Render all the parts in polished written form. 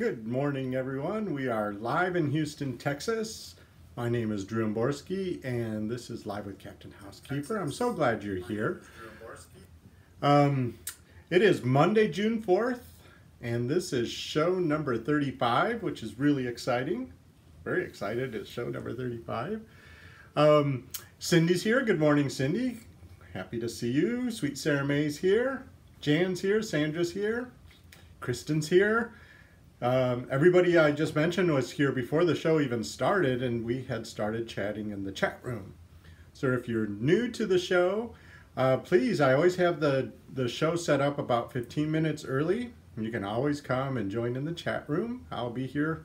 Good morning, everyone. We are live in Houston, Texas. My name is Drew Borski, and this is Live with Captain Housekeeper. I'm so glad you're here. It is Monday, June 4th, and this is show number 35, which is really exciting. Very excited. It's show number 35. Cindy's here. Good morning, Cindy. Happy to see you. Sweet Sarah May's here. Jan's here. Sandra's here. Kristen's here. Everybody I just mentioned was here before the show even started, and we had started chatting in the chat room. So if you're new to the show, please, I always have the show set up about 15 minutes early. You can always come and join in the chat room. I'll be here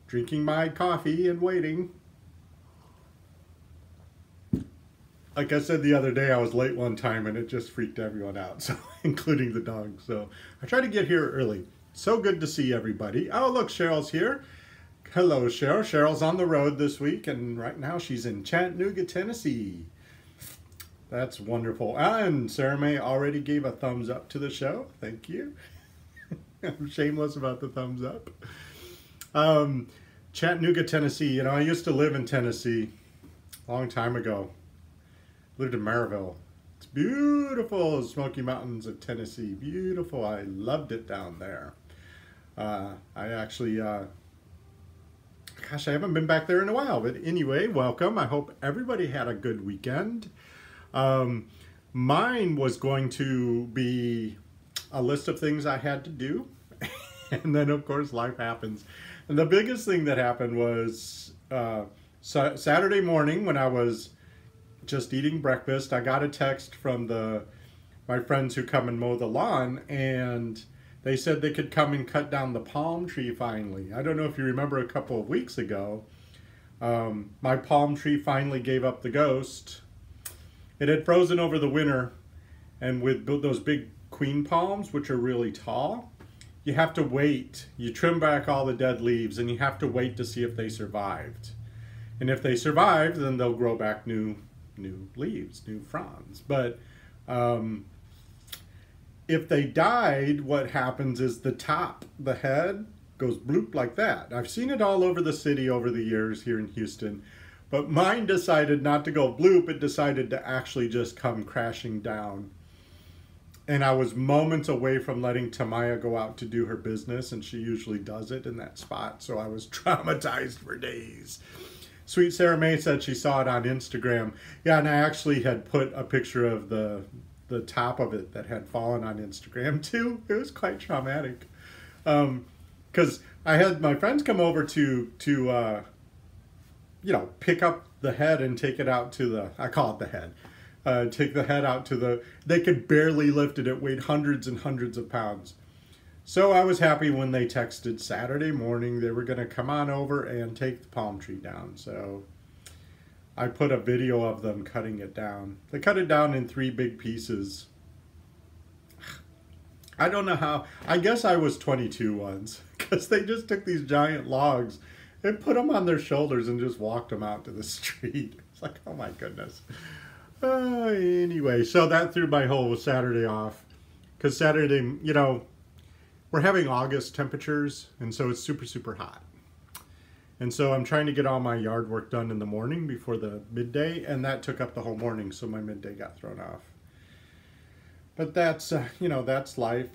drinking my coffee and waiting. Like I said the other day, I was late one time and it just freaked everyone out, so including the dog. So I try to get here early. So good to see everybody. Oh, look, Cheryl's here. Hello, Cheryl. Cheryl's on the road this week, and right now she's in Chattanooga, Tennessee. That's wonderful. And Sarah May already gave a thumbs up to the show. Thank you. I'm shameless about the thumbs up. Chattanooga, Tennessee. You know, I used to live in Tennessee a long time ago. Lived in Maryville. It's beautiful, Smoky Mountains of Tennessee. Beautiful. I loved it down there. I actually, gosh, I haven't been back there in a while. But anyway, welcome. I hope everybody had a good weekend. Mine was going to be a list of things I had to do. And then, of course, life happens. And the biggest thing that happened was Saturday morning when I was just eating breakfast, I got a text from my friends who come and mow the lawn, and they said they could come and cut down the palm tree finally. I don't know if you remember a couple of weeks ago, my palm tree finally gave up the ghost. It had frozen over the winter, and with those big queen palms, which are really tall, you have to wait. You trim back all the dead leaves, and you have to wait to see if they survived. And if they survived, then they'll grow back new leaves, new fronds. But if they died, what happens is the top, the head, goes bloop like that. I've seen it all over the city over the years here in Houston, but mine decided not to go bloop. It decided to actually just come crashing down. And I was moments away from letting Tamaya go out to do her business, and she usually does it in that spot, so I was traumatized for days. Sweet Sarah May said she saw it on Instagram. Yeah, and I actually had put a picture of the top of it that had fallen on Instagram too. It was quite traumatic. Because I had my friends come over to you know, pick up the head and take it out to the, I call it the head. Take the head out to they could barely lift it. It weighed hundreds and hundreds of pounds. So I was happy when they texted Saturday morning they were going to come on over and take the palm tree down. So I put a video of them cutting it down. They cut it down in 3 big pieces. I don't know how. I guess I was 22 once, because they just took these giant logs and put them on their shoulders and just walked them out to the street. It's like, oh my goodness. Anyway, so that threw my whole Saturday off. Because Saturday, you know, we're having August temperatures, and so it's super, super hot. And so I'm trying to get all my yard work done in the morning before the midday, and that took up the whole morning, so my midday got thrown off. But that's, you know, that's life.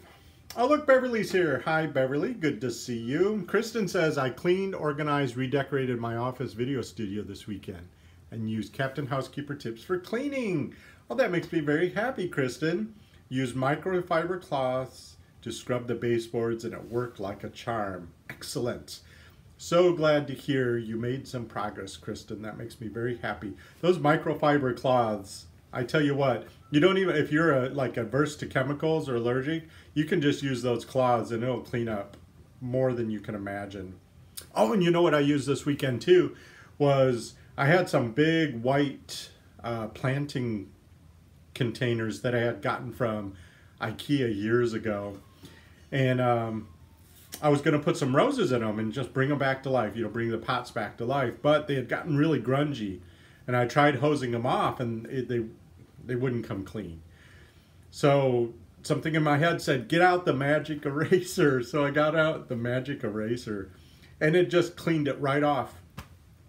Oh, look, Beverly's here. Hi, Beverly. Good to see you. Kristen says, I cleaned, organized, redecorated my office video studio this weekend and used Captain Housekeeper tips for cleaning. Oh, that makes me very happy, Kristen. Use microfiber cloths to scrub the baseboards, and it worked like a charm. Excellent. So glad to hear you made some progress, Kristen. That makes me very happy. Those microfiber cloths, I tell you what, you don't even, if you're like averse to chemicals or allergic, you can just use those cloths and it'll clean up more than you can imagine. Oh, and you know what I used this weekend too, was I had some big white planting containers that I had gotten from IKEA years ago. And I was going to put some roses in them and just bring them back to life, you know, bring the pots back to life. But they had gotten really grungy. And I tried hosing them off, and they wouldn't come clean. So something in my head said, get out the magic eraser. So I got out the magic eraser and it just cleaned it right off.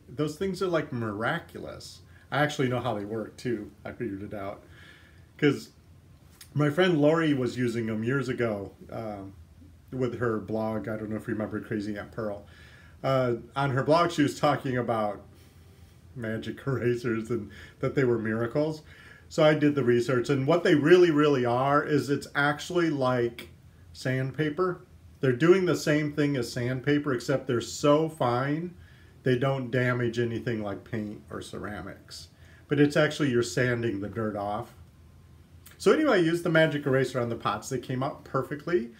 Those things are like miraculous. I actually know how they work too. I figured it out. Because my friend Lori was using them years ago with her blog. I don't know if you remember Crazy Aunt Pearl. On her blog, she was talking about magic erasers and that they were miracles. So I did the research, and what they really, really are is it's actually like sandpaper. They're doing the same thing as sandpaper, except they're so fine they don't damage anything like paint or ceramics. But it's actually you're sanding the dirt off. So anyway, I used the magic eraser on the pots. They came out perfectly.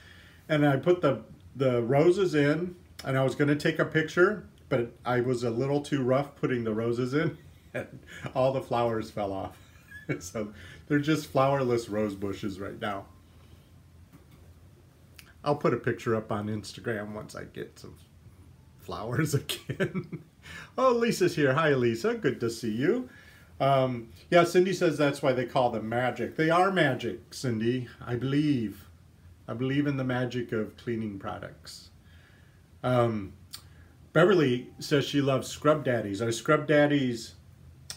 And I put the roses in, and I was going to take a picture, but I was a little too rough putting the roses in, and all the flowers fell off. So they're just flowerless rose bushes right now. I'll put a picture up on Instagram once I get some flowers again. Oh, Lisa's here. Hi, Lisa. Good to see you. Yeah, Cindy says that's why they call them magic. They are magic, Cindy. I believe. I believe in the magic of cleaning products. Beverly says she loves Scrub Daddies. Are Scrub Daddies,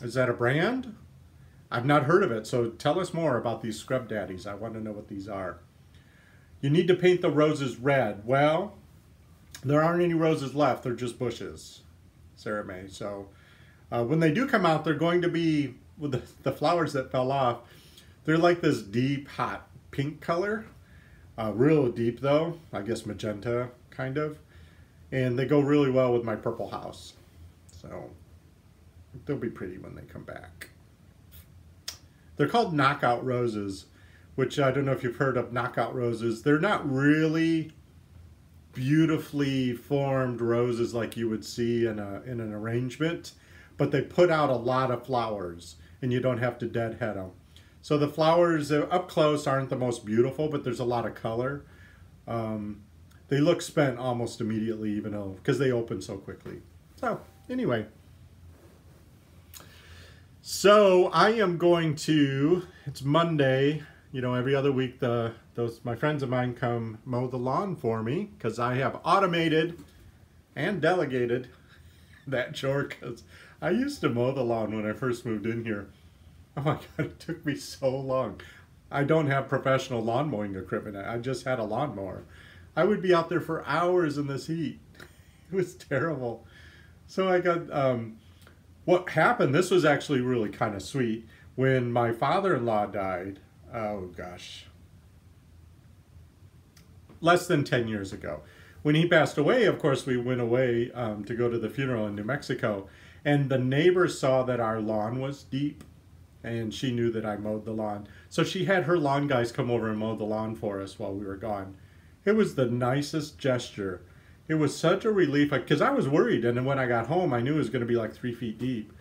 is that a brand? I've not heard of it, so tell us more about these Scrub Daddies. I want to know what these are. You need to paint the roses red. Well, there aren't any roses left. They're just bushes, Sarah May. So when they do come out, they're going to be, with the flowers that fell off, they're like this deep, hot pink color. Real deep though, I guess magenta kind of. And they go really well with my purple house. So they'll be pretty when they come back. They're called knockout roses, which I don't know if you've heard of knockout roses. They're not really beautifully formed roses like you would see in an arrangement, but they put out a lot of flowers and you don't have to deadhead them. So the flowers up close aren't the most beautiful, but there's a lot of color. They look spent almost immediately, even though, because they open so quickly. So anyway. So I am going to, it's Monday, you know, every other week my friends of mine come mow the lawn for me because I have automated and delegated that chore, because I used to mow the lawn when I first moved in here. Oh my God, it took me so long. I don't have professional lawn mowing equipment. I just had a lawnmower. I would be out there for hours in this heat. It was terrible. So I got, what happened, this was actually really kind of sweet. When my father-in-law died, oh gosh, less than 10 years ago. When he passed away, of course, we went away to go to the funeral in New Mexico. And the neighbor saw that our lawn was deep, and she knew that I mowed the lawn. So she had her lawn guys come over and mow the lawn for us while we were gone. It was the nicest gesture. It was such a relief, because I was worried, and then when I got home, I knew it was going to be like 3 feet deep.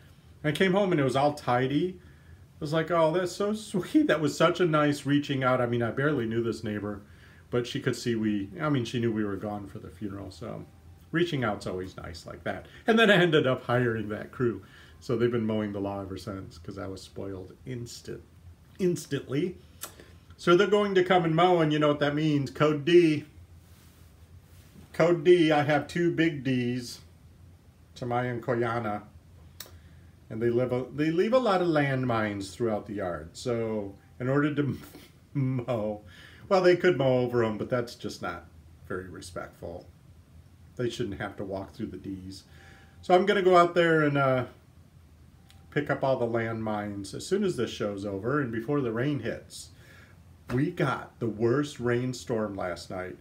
And I came home and it was all tidy. I was like, oh, that's so sweet. That was such a nice reaching out. I mean, I barely knew this neighbor, but she could see she knew we were gone for the funeral, so reaching out's always nice like that. And then I ended up hiring that crew. So they've been mowing the lawn ever since, because I was spoiled instantly. So they're going to come and mow, and you know what that means. Code D. Code D, I have 2 big Ds, Tamaya and Koyana. And they leave a lot of landmines throughout the yard. So in order to mow, well, they could mow over them, but that's just not very respectful. They shouldn't have to walk through the Ds. So I'm going to go out there and pick up all the landmines as soon as this show's over and before the rain hits. We got the worst rainstorm last night.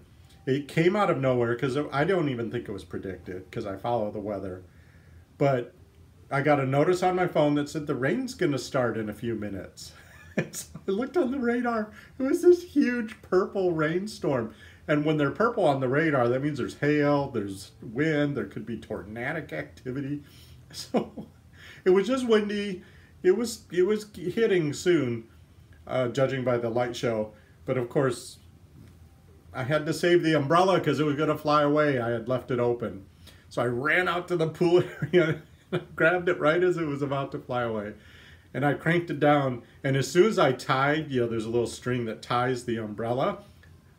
It came out of nowhere, because I don't even think it was predicted, because I follow the weather. But I got a notice on my phone that said the rain's going to start in a few minutes. And so I looked on the radar. It was this huge purple rainstorm. And when they're purple on the radar, that means there's hail, there's wind, there could be tornadic activity. So it was just windy. It was hitting soon, judging by the light show. But of course, I had to save the umbrella because it was going to fly away. I had left it open. So I ran out to the pool area and grabbed it right as it was about to fly away. And I cranked it down, and as soon as I tied, there's a little string that ties the umbrella,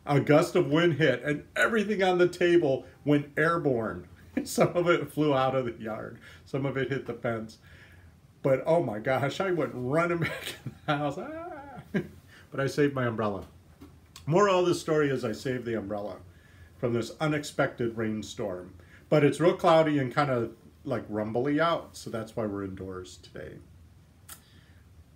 a gust of wind hit, and everything on the table went airborne. Some of it flew out of the yard. Some of it hit the fence. But oh my gosh, I went running back in the house. But I saved my umbrella. Moral of the story is I saved the umbrella from this unexpected rainstorm. But it's real cloudy and kind of like rumbly out, so that's why we're indoors today.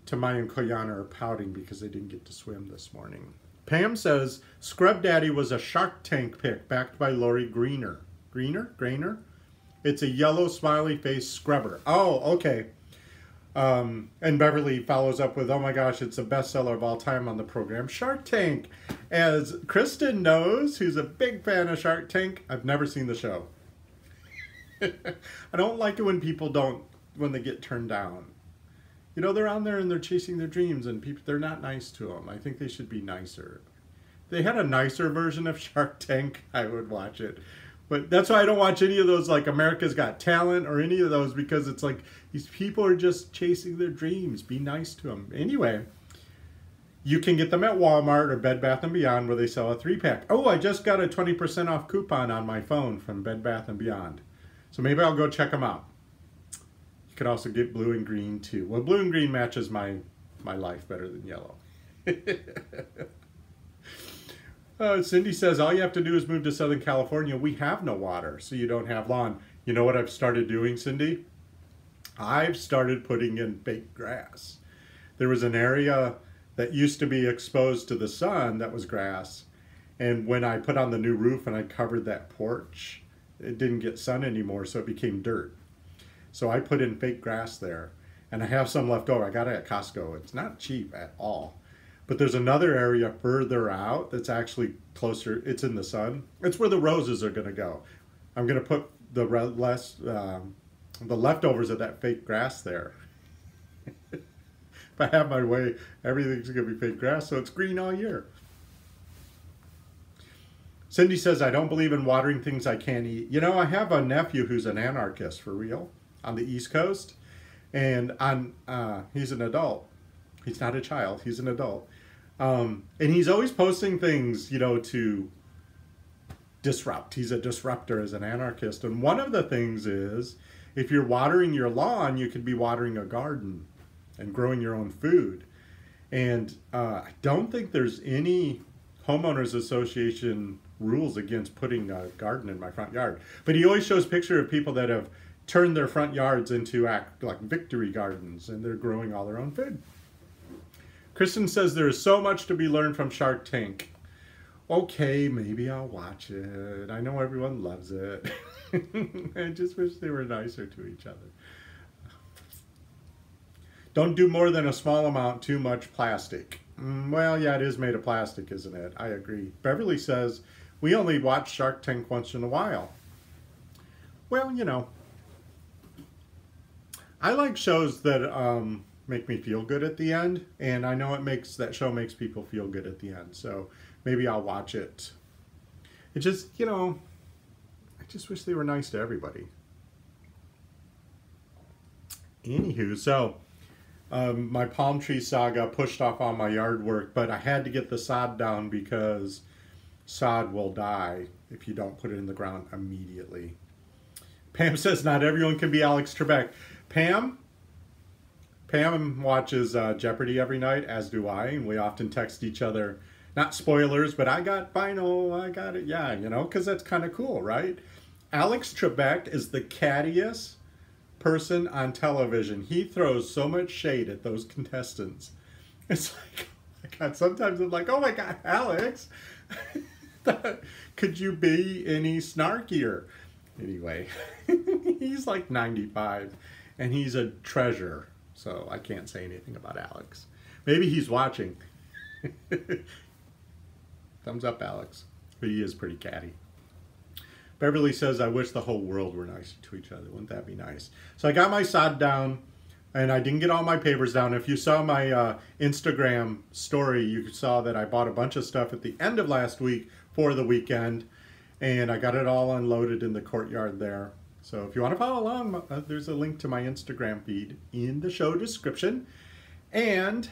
Tamaya and Koyana are pouting because they didn't get to swim this morning. Pam says, Scrub Daddy was a Shark Tank pick backed by Lori Greiner. Grainer? It's a yellow smiley face scrubber. Oh, okay. And Beverly follows up with, oh my gosh, it's the bestseller of all time on the program, Shark Tank. As Kristen knows, who's a big fan of Shark Tank, I've never seen the show. I don't like it when people when they get turned down. They're out there and they're chasing their dreams and they're not nice to them. I think they should be nicer. If they had a nicer version of Shark Tank, I would watch it. But that's why I don't watch any of those like America's Got Talent or any of those, because it's like these people are just chasing their dreams. Be nice to them. Anyway, you can get them at Walmart or Bed Bath & Beyond where they sell a 3-pack. Oh, I just got a 20% off coupon on my phone from Bed Bath & Beyond. So maybe I'll go check them out. You could also get blue and green too. Well, blue and green matches my life better than yellow. Cindy says, all you have to do is move to Southern California. We have no water, so you don't have lawn. You know what I've started doing, Cindy? I've started putting in fake grass. There was an area that used to be exposed to the sun that was grass. And when I put on the new roof and I covered that porch, it didn't get sun anymore, so it became dirt. So I put in fake grass there. And I have some left over. I got it at Costco. It's not cheap at all. But there's another area further out that's actually closer. It's in the sun. It's where the roses are going to go. I'm going to put the leftovers of that fake grass there. If I have my way, everything's going to be fake grass, so it's green all year. Cindy says, I don't believe in watering things I can't eat. I have a nephew who's an anarchist for real on the East Coast. And he's an adult. He's not a child. He's an adult. And he's always posting things, to disrupt. He's a disruptor as an anarchist. And one of the things is, if you're watering your lawn, you could be watering a garden and growing your own food. And I don't think there's any homeowners association rules against putting a garden in my front yard. But he always shows pictures of people that have turned their front yards into like victory gardens, and they're growing all their own food. Kristen says there is so much to be learned from Shark Tank. Okay, maybe I'll watch it. I know everyone loves it. I just wish they were nicer to each other. Don't do more than a small amount, too much plastic. Well, yeah, it is made of plastic, isn't it? I agree. Beverly says, we only watch Shark Tank once in a while. Well, I like shows that make me feel good at the end, and I know that show makes people feel good at the end, so maybe I'll watch it. It just, I just wish they were nice to everybody. Anywho, so my palm tree saga pushed off all my yard work, but I had to get the sod down because sod will die if you don't put it in the ground immediately. Pam says not everyone can be Alex Trebek. Pam watches Jeopardy every night, as do I, and we often text each other, not spoilers, but I got final, I got it, yeah, because that's kind of cool, right? Alex Trebek is the cattiest person on television. He throws so much shade at those contestants. It's like, oh my God, sometimes I'm like, oh my God, Alex, could you be any snarkier? Anyway, he's like 95, and he's a treasure. So I can't say anything about Alex. Maybe he's watching. Thumbs up, Alex. But he is pretty catty. Beverly says, I wish the whole world were nicer to each other. Wouldn't that be nice? So I got my sod down, and I didn't get all my papers down. If you saw my Instagram story, you saw that I bought a bunch of stuff at the end of last week for the weekend, and I got it all unloaded in the courtyard there. So if you want to follow along, there's a link to my Instagram feed in the show description. And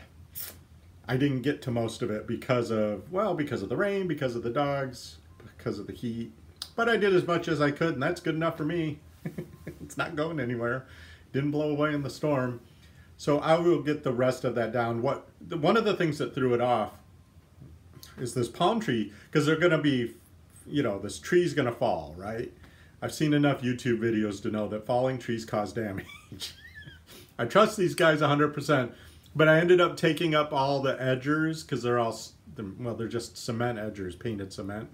I didn't get to most of it because of, well, because of the rain, because of the dogs, because of the heat. But I did as much as I could, and that's good enough for me. It's not going anywhere. Didn't blow away in the storm. So I will get the rest of that down. One of the things that threw it off is this palm tree, because they're going to be, you know, this tree's going to fall, right? I've seen enough YouTube videos to know that falling trees cause damage. I trust these guys 100%, but I ended up taking up all the edgers because they're all, well, they're just cement edgers, painted cement.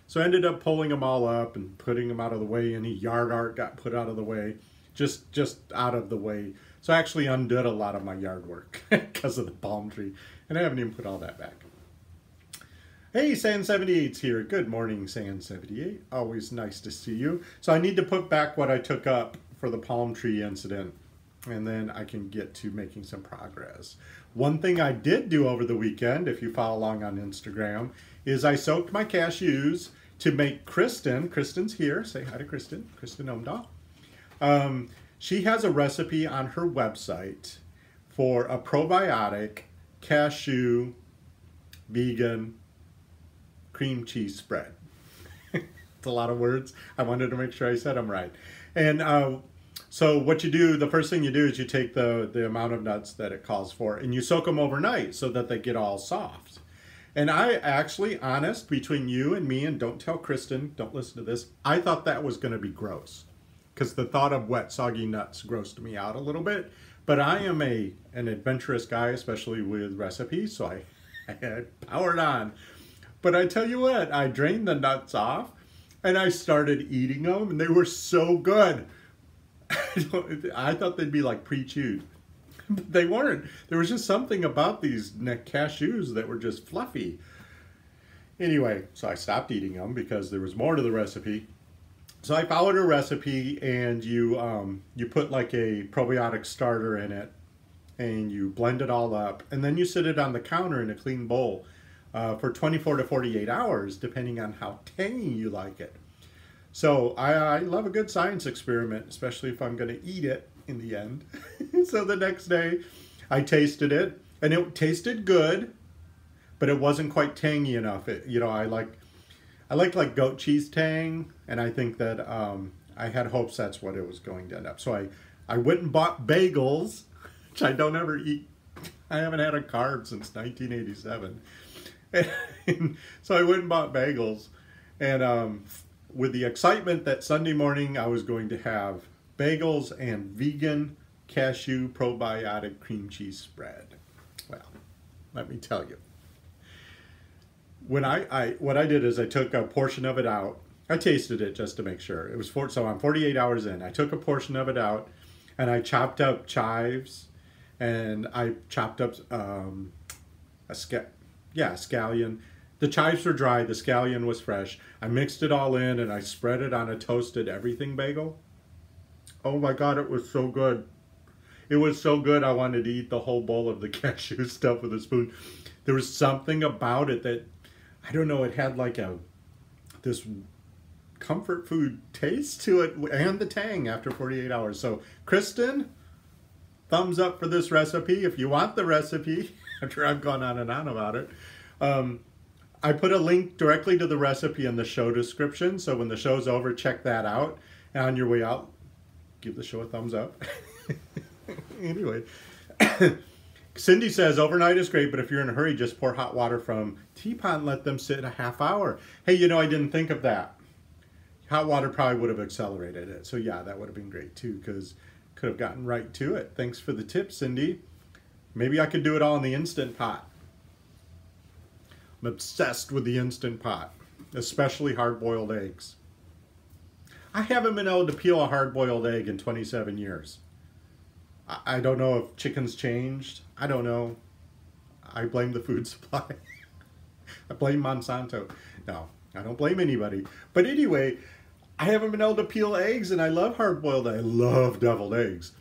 So I ended up pulling them all up and putting them out of the way. Any yard art got put out of the way, just out of the way. So I actually undid a lot of my yard work because of the palm tree, and I haven't even put all that back. Hey, Sand78's here. Good morning, Sand78. Always nice to see you. So I need to put back what I took up for the palm tree incident, and then I can get to making some progress. One thing I did do over the weekend, if you follow along on Instagram, is I soaked my cashews to make Kristen's here. Say hi to Kristen Omdahl. She has a recipe on her website for a probiotic cashew vegan cream cheese spread. It's a lot of words. I wanted to make sure I said them right. And so what you do, the first thing you do is you take the amount of nuts that it calls for and you soak them overnight so that they get all soft. And I actually, honest, between you and me, and don't tell Kristen, don't listen to this, I thought that was going to be gross. Because the thought of wet, soggy nuts grossed me out a little bit. But I am an adventurous guy, especially with recipes, so I powered on. But I tell you what, I drained the nuts off, and I started eating them, and they were so good. I thought they'd be like pre-chewed. But they weren't. There was just something about these cashews that were just fluffy. Anyway, so I stopped eating them because there was more to the recipe. So I followed her recipe, and you put like a probiotic starter in it, and you blend it all up, and then you sit it on the counter in a clean bowl for 24 to 48 hours, depending on how tangy you like it. So I love a good science experiment, especially if I'm going to eat it in the end. So the next day, I tasted it, and it tasted good, but it wasn't quite tangy enough. I like goat cheese tang, and I think that I had hopes that's what it was going to end up. So I went and bought bagels, which I don't ever eat. I haven't had a carb since 1987. And so I went and bought bagels, and with the excitement that Sunday morning I was going to have bagels and vegan cashew probiotic cream cheese spread. Well, let me tell you. When what I did is I took a portion of it out. I tasted it just to make sure. It was so I'm 48 hours in. I took a portion of it out, and I chopped up chives, and I chopped up a scallion. The chives were dry. The scallion was fresh. I mixed it all in, and I spread it on a toasted everything bagel. Oh my God, it was so good. It was so good. I wanted to eat the whole bowl of the cashew stuff with a spoon. There was something about it that, I don't know, it had like this comfort food taste to it, and the tang after 48 hours. So Kristen, thumbs up for this recipe. If you want the recipe, after I've gone on and on about it, I put a link directly to the recipe in the show description. So when the show's over, check that out. And on your way out, give the show a thumbs up. Anyway. Cindy says, overnight is great, but if you're in a hurry, just pour hot water from teapot and let them sit a half hour. Hey, you know, I didn't think of that. Hot water probably would have accelerated it. So yeah, that would have been great too, because could have gotten right to it. Thanks for the tip, Cindy. Maybe I could do it all in the Instant Pot. I'm obsessed with the Instant Pot, especially hard-boiled eggs. I haven't been able to peel a hard-boiled egg in 27 years. I don't know if chicken's changed. I don't know. I blame the food supply. I blame Monsanto. No, I don't blame anybody. But anyway, I haven't been able to peel eggs, and I love hard-boiled eggs. I love deviled eggs.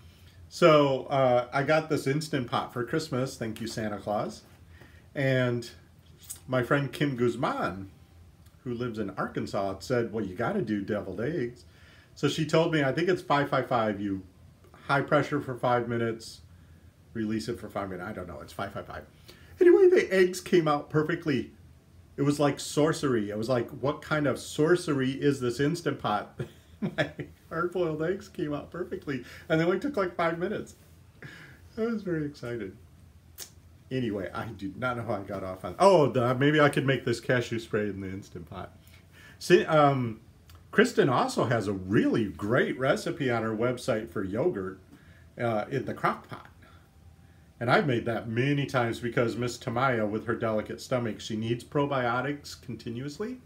So I got this Instant Pot for Christmas. Thank you, Santa Claus. And my friend Kim Guzman, who lives in Arkansas, said, well, you got to do deviled eggs. So she told me, I think it's 555. You high pressure for 5 minutes, release it for 5 minutes. I don't know. It's 555. Anyway, the eggs came out perfectly. It was like sorcery. I was like, what kind of sorcery is this Instant Pot? My hard-boiled eggs came out perfectly, and they only took like 5 minutes. I was very excited. Anyway, I do not know how I got off on. Oh, maybe I could make this cashew spray in the Instant Pot. See, Kristen also has a really great recipe on her website for yogurt in the crock pot. And I've made that many times because Miss Tamaya, with her delicate stomach, she needs probiotics continuously.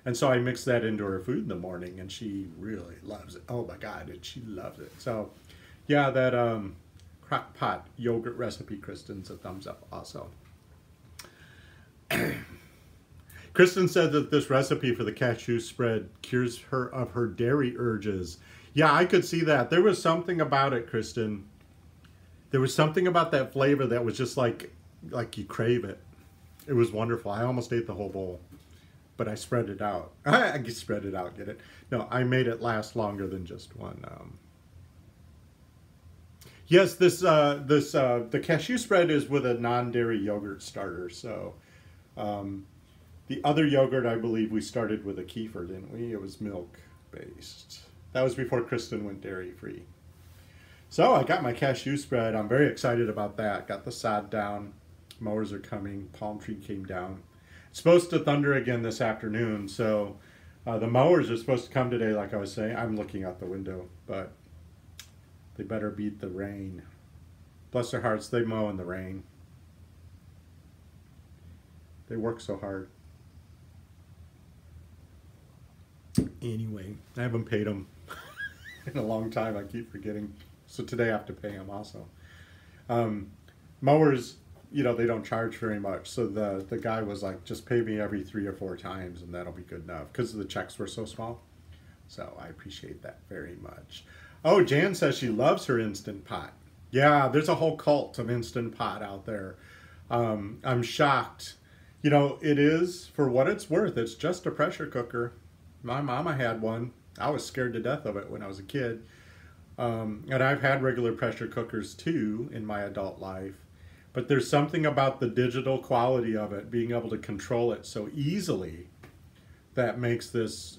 And so I mix that into her food in the morning, and she really loves it. Oh my God, and she loves it. So yeah, that crock pot yogurt recipe, Kristen's a thumbs up also. Kristen said that this recipe for the cashew spread cures her of her dairy urges. Yeah, I could see that. There was something about it, Kristen. There was something about that flavor that was just like you crave it. It was wonderful. I almost ate the whole bowl, but I spread it out. I spread it out, get it? No, I made it last longer than just one. Yes, the cashew spread is with a non-dairy yogurt starter. So the other yogurt, I believe we started with a kefir, didn't we? It was milk-based. That was before Kristen went dairy-free. So I got my cashew spread. I'm very excited about that. Got the sod down. Mowers are coming. Palm tree came down. It's supposed to thunder again this afternoon. So the mowers are supposed to come today, like I was saying. I'm looking out the window, but they better beat the rain. Bless their hearts, they mow in the rain. They work so hard. Anyway, I haven't paid them in a long time. I keep forgetting. So today I have to pay them also. Mowers, you know, they don't charge very much. So the guy was like, just pay me every 3 or 4 times and that'll be good enough. Because the checks were so small. So I appreciate that very much. Oh, Jan says she loves her Instant Pot. Yeah, there's a whole cult of Instant Pot out there. I'm shocked. You know, it is, for what it's worth, it's just a pressure cooker. My mama had one. I was scared to death of it when I was a kid. And I've had regular pressure cookers too in my adult life. But there's something about the digital quality of it, being able to control it so easily, that makes this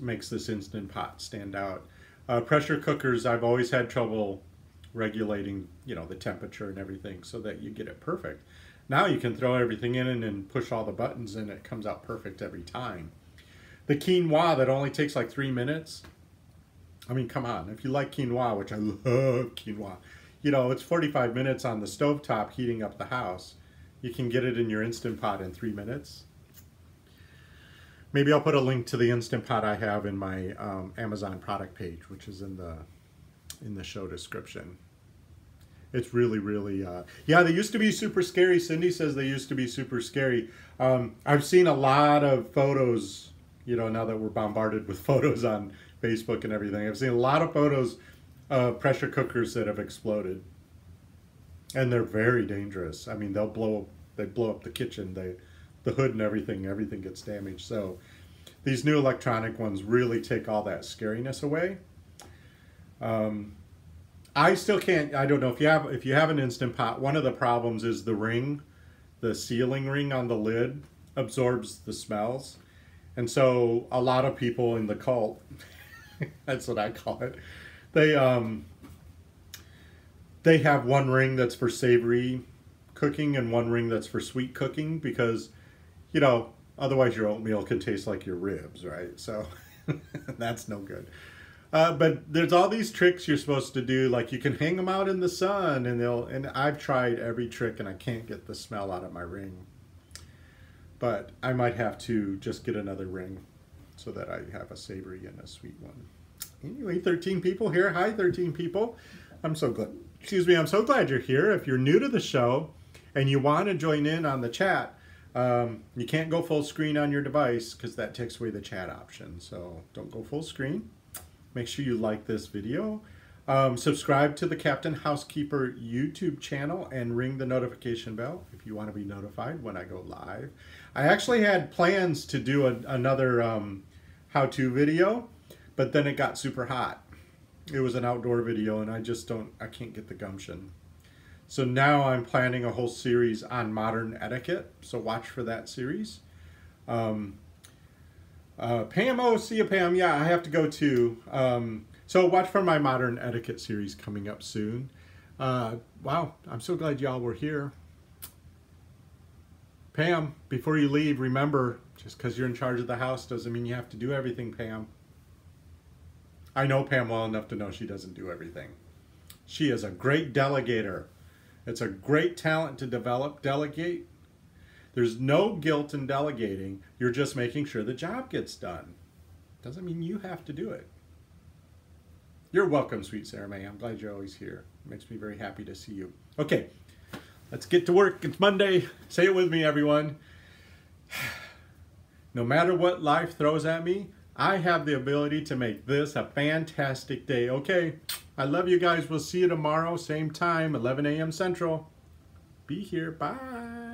Instant Pot stand out. Pressure cookers, I've always had trouble regulating, you know, the temperature and everything so that you get it perfect. Now you can throw everything in and push all the buttons and it comes out perfect every time. The quinoa that only takes like 3 minutes. I mean, come on. If you like quinoa, which I love quinoa, you know, it's 45 minutes on the stovetop heating up the house. You can get it in your Instant Pot in 3 minutes. Maybe I'll put a link to the Instant Pot I have in my Amazon product page, which is in the show description. It's really, really, yeah, they used to be super scary. Cindy says they used to be super scary. I've seen a lot of photos, you know, now that we're bombarded with photos on Facebook and everything. I've seen a lot of photos of pressure cookers that have exploded. And they're very dangerous. I mean, they blow up the kitchen, the hood and everything gets damaged. So these new electronic ones really take all that scariness away. I still can't, I don't know, if you have an Instant Pot, one of the problems is the ring, the sealing ring on the lid absorbs the smells. And so a lot of people in the cult, that's what I call it, they have one ring that's for savory cooking and one ring that's for sweet cooking because, you know, otherwise your oatmeal can taste like your ribs, right? So that's no good. But there's all these tricks you're supposed to do, like you can hang them out in the sun and I've tried every trick and I can't get the smell out of my ring. But I might have to just get another ring so that I have a savory and a sweet one. Anyway, 13 people here. Hi, 13 people. I'm so glad. Excuse me. I'm so glad you're here. If you're new to the show and you want to join in on the chat, you can't go full screen on your device because that takes away the chat option. So don't go full screen. Make sure you like this video. Subscribe to the Captain Housekeeper YouTube channel and ring the notification bell if you want to be notified when I go live. I actually had plans to do another how-to video, but then it got super hot. It was an outdoor video and I can't get the gumption. So now I'm planning a whole series on modern etiquette. So watch for that series. Pam, oh, see you, Pam. Yeah, I have to go too. So watch for my modern etiquette series coming up soon. Wow, I'm so glad y'all were here. Pam, before you leave, remember, just because you're in charge of the house doesn't mean you have to do everything, Pam. I know Pam well enough to know she doesn't do everything. She is a great delegator. It's a great talent to develop, delegate. There's no guilt in delegating. You're just making sure the job gets done. Doesn't mean you have to do it. You're welcome, sweet Sarah May. I'm glad you're always here. It makes me very happy to see you. Okay, let's get to work. It's Monday. Say it with me, everyone. No matter what life throws at me, I have the ability to make this a fantastic day. Okay, I love you guys. We'll see you tomorrow, same time, 11 a.m. Central. Be here. Bye.